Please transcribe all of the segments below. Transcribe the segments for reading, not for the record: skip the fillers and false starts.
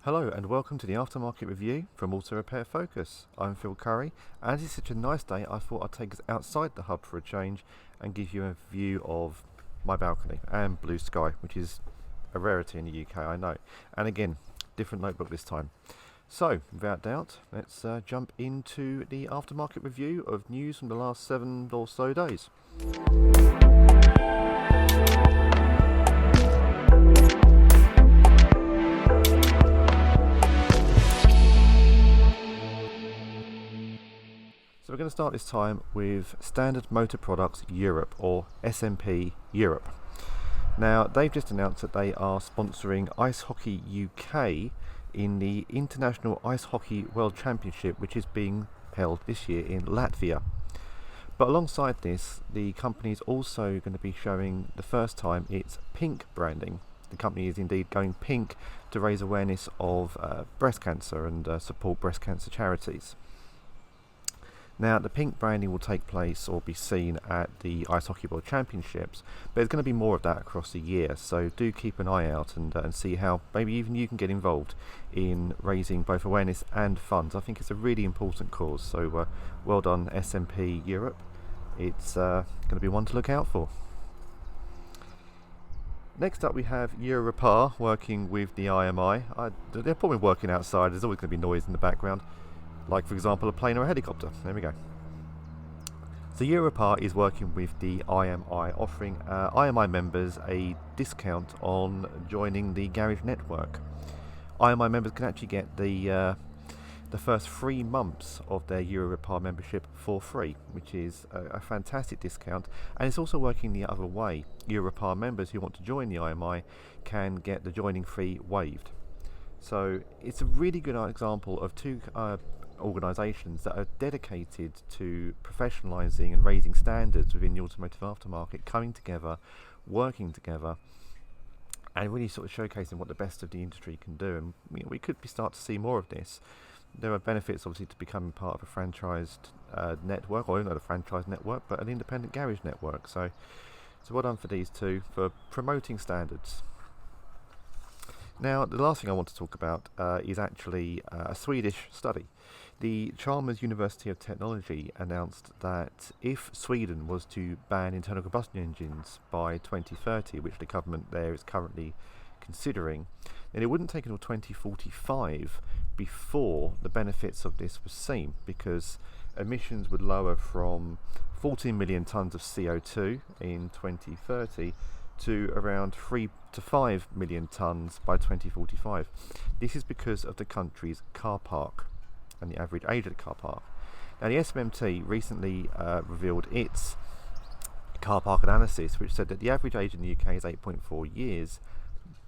Hello and welcome to the Aftermarket Review from Auto Repair Focus. I'm Phil Curry, and as it's such a nice day, I thought I'd take us outside the hub for a change and give you a view of my balcony and blue sky, which is a rarity in the UK, I know. And again, different notebook this time. So, without doubt, let's jump into the Aftermarket Review of news from the last 7 or so days. So we're going to start this time with Standard Motor Products Europe, or SMP Europe. Now, they've just announced that they are sponsoring Ice Hockey UK in the International Ice Hockey World Championship, which is being held this year in Latvia. But alongside this, the company is also going to be showing the first time its pink branding. The company is indeed going pink to raise awareness of breast cancer and support breast cancer charities. Now, the pink branding will take place or be seen at the Ice Hockey World Championships, but there's going to be more of that across the year, so do keep an eye out and see how maybe even you can get involved in raising both awareness and funds. I think it's a really important cause, so well done SMP Europe. It's going to be one to look out for. Next up we have Europe working with the IMI. They're probably working outside, there's always going to be noise in the background. Like, for example, a plane or a helicopter. There we go. So Europe is working with the IMI, offering IMI members a discount on joining the garage network. IMI members can actually get the first 3 months of their Europe membership for free, which is a fantastic discount. And it's also working the other way. Europe members who want to join the IMI can get the joining fee waived. So it's a really good example of two organisations that are dedicated to professionalising and raising standards within the automotive aftermarket, coming together, working together, and really sort of showcasing what the best of the industry can do. And we could start to see more of this. There are benefits obviously to becoming part of a franchised network, or not a franchise network, but an independent garage network. So well done for these two for promoting standards. Now, the last thing I want to talk about is actually a Swedish study. The Chalmers University of Technology announced that if Sweden was to ban internal combustion engines by 2030, which the government there is currently considering, then it wouldn't take until 2045 before the benefits of this were seen, because emissions would lower from 14 million tonnes of CO2 in 2030 to around 3 to 5 million tonnes by 2045. This is because of the country's car park and the average age of the car park. Now, the SMMT recently revealed its car park analysis, which said that the average age in the UK is 8.4 years,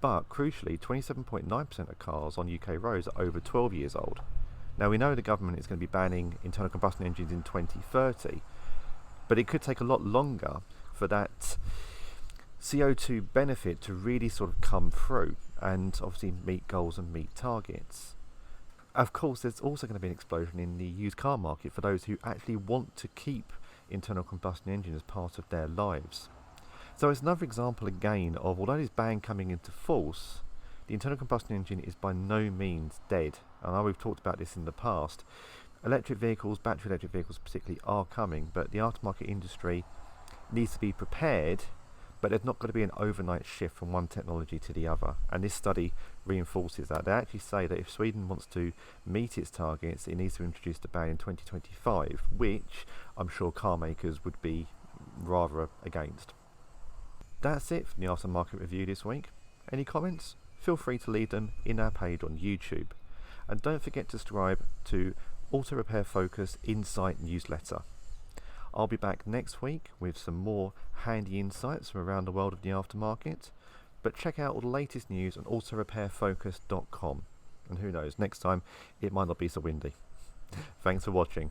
but crucially 27.9% of cars on UK roads are over 12 years old. Now, we know the government is going to be banning internal combustion engines in 2030, but it could take a lot longer for that CO2 benefit to really sort of come through and obviously meet goals and meet targets. Of course, there's also going to be an explosion in the used car market for those who actually want to keep internal combustion engines as part of their lives. So it's another example again of, although this ban coming into force, the internal combustion engine is by no means dead. I know we've talked about this in the past. Electric vehicles, battery electric vehicles particularly, are coming, but the aftermarket industry needs to be prepared. But there's not going to be an overnight shift from one technology to the other, and this study reinforces that. They actually say that if Sweden wants to meet its targets, it needs to introduce the ban in 2025, which I'm sure car makers would be rather against. That's it from the Aftermarket Review this week. Any comments? Feel free to leave them in our page on YouTube. And don't forget to subscribe to Auto Repair Focus Insight newsletter. I'll be back next week with some more handy insights from around the world of the aftermarket, but check out all the latest news on autorepairfocus.com, and who knows, next time it might not be so windy. Thanks for watching.